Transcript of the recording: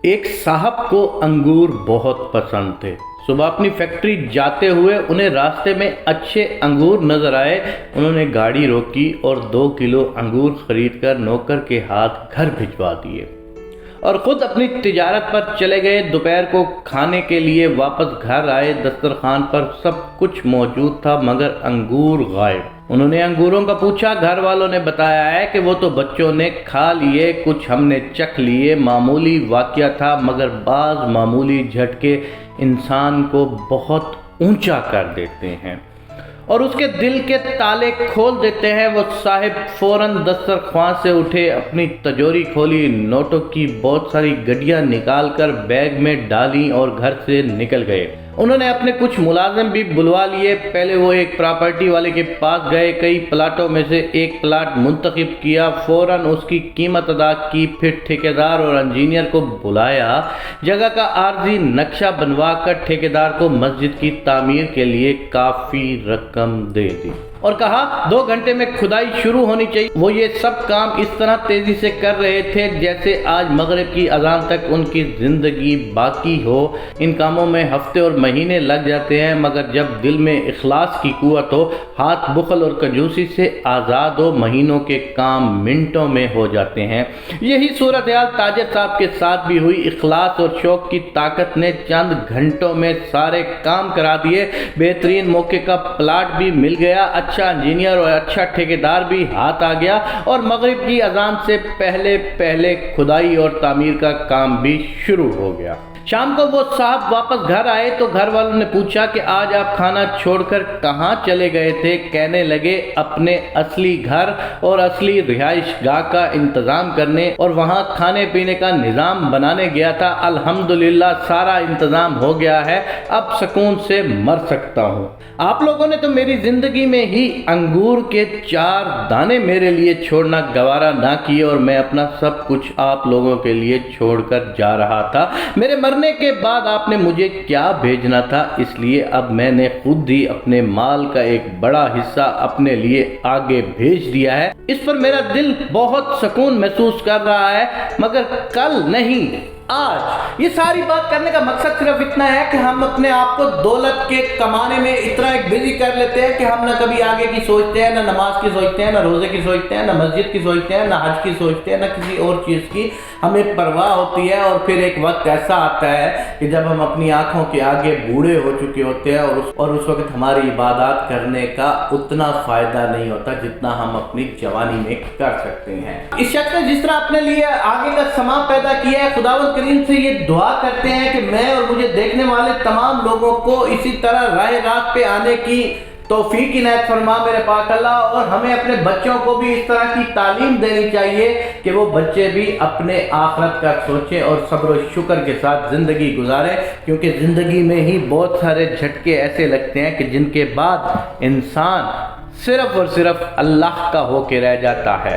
ایک صاحب کو انگور بہت پسند تھے۔ صبح اپنی فیکٹری جاتے ہوئے انہیں راستے میں اچھے انگور نظر آئے۔ انہوں نے گاڑی روکی اور 2 کلو انگور خرید کر نوکر کے ہاتھ گھر بھجوا دیے اور خود اپنی تجارت پر چلے گئے۔ دوپہر کو کھانے کے لیے واپس گھر آئے۔ دسترخوان پر سب کچھ موجود تھا مگر انگور غائب۔ انہوں نے انگوروں کا پوچھا، گھر والوں نے بتایا ہے کہ وہ تو بچوں نے کھا لیے، کچھ ہم نے چکھ لیے۔ معمولی واقعہ تھا مگر بعض معمولی جھٹکے انسان کو بہت اونچا کر دیتے ہیں اور اس کے دل کے تالے کھول دیتے ہیں۔ وہ صاحب فوراً دسترخوان سے اٹھے، اپنی تجوری کھولی، نوٹوں کی بہت ساری گڈیاں نکال کر بیگ میں ڈالیں اور گھر سے نکل گئے۔ انہوں نے اپنے کچھ ملازم بھی بلوا لیے۔ پہلے وہ ایک پراپرٹی والے کے پاس گئے، کئی پلاٹوں میں سے ایک پلاٹ منتخب کیا، فوراً اس کی قیمت ادا کی، پھر ٹھیکیدار اور انجینئر کو بلایا، جگہ کا عارضی نقشہ بنوا کر ٹھیکیدار کو مسجد کی تعمیر کے لیے کافی رقم دے دی اور کہا 2 گھنٹے میں کھدائی شروع ہونی چاہیے۔ وہ یہ سب کام اس طرح تیزی سے کر رہے تھے جیسے آج مغرب کی اذان تک ان کی زندگی باقی ہو۔ ان کاموں میں ہفتے اور مہینے لگ جاتے ہیں مگر جب دل میں اخلاص کی قوت ہو، ہاتھ بخل اور کنجوسی سے آزاد ہو، مہینوں کے کام منٹوں میں ہو جاتے ہیں۔ یہی صورتحال تاجر صاحب کے ساتھ بھی ہوئی۔ اخلاص اور شوق کی طاقت نے چند گھنٹوں میں سارے کام کرا دیے۔ بہترین موقع کا پلاٹ بھی مل گیا، اچھا انجینئر اور اچھا ٹھیکیدار بھی ہاتھ آ گیا اور مغرب کی اذان سے پہلے کھدائی اور تعمیر کا کام بھی شروع ہو گیا۔ شام کو وہ صاحب واپس گھر آئے تو گھر والوں نے پوچھا کہ آج آپ کھانا چھوڑ کر کہاں چلے گئے تھے؟ کہنے لگے اپنے اصلی گھر اور اصلی رہائش گاہ کا انتظام کرنے اور وہاں کھانے پینے کا نظام بنانے گیا تھا۔ الحمدللہ سارا انتظام ہو گیا ہے، اب سکون سے مر سکتا ہوں۔ آپ لوگوں نے تو میری زندگی میں ہی انگور کے 4 دانے میرے لیے چھوڑنا گوارا نہ کیے اور میں اپنا سب کچھ آپ لوگوں کے لیے چھوڑ کر جا رہا تھا۔ میرے مرنے کے بعد آپ نے مجھے کیا بھیجنا تھا، اس لیے اب میں نے خود ہی اپنے مال کا ایک بڑا حصہ اپنے لیے آگے بھیج دیا ہے۔ اس پر میرا دل بہت سکون محسوس کر رہا ہے مگر کل نہیں، آج۔ یہ ساری بات کرنے کا مقصد صرف اتنا ہے کہ ہم اپنے آپ کو دولت کے کمانے میں اتنا ایک بزی کر لیتے ہیں کہ ہم نہ کبھی آگے کی سوچتے ہیں، نہ نماز کی سوچتے ہیں، نہ روزے کی سوچتے ہیں، نہ مسجد کی سوچتے ہیں، نہ حج کی سوچتے ہیں، نہ کسی اور چیز کی ہمیں پرواہ ہوتی ہے۔ اور پھر ایک وقت ایسا آتا ہے کہ جب ہم اپنی آنکھوں کے آگے بوڑھے ہو چکے ہوتے ہیں اور اس وقت ہماری عبادات کرنے کا اتنا فائدہ نہیں ہوتا جتنا ہم اپنی جوانی میں کر سکتے ہیں۔ اس شخص نے جس طرح اپنے لیے آگے کا سما پیدا کیا ہے، خداوند کریم سے یہ دعا کرتے ہیں کہ میں اور مجھے دیکھنے والے تمام لوگوں کو اسی طرح راہ راست پہ آنے کی توفیق عنایت فرما میرے پاک اللہ، اور ہمیں اپنے بچوں کو بھی اس طرح کی تعلیم دینی چاہیے کہ وہ بچے بھی اپنے آخرت کا سوچیں اور صبر و شکر کے ساتھ زندگی گزاریں، کیونکہ زندگی میں ہی بہت سارے جھٹکے ایسے لگتے ہیں کہ جن کے بعد انسان صرف اور صرف اللہ کا ہو کے رہ جاتا ہے۔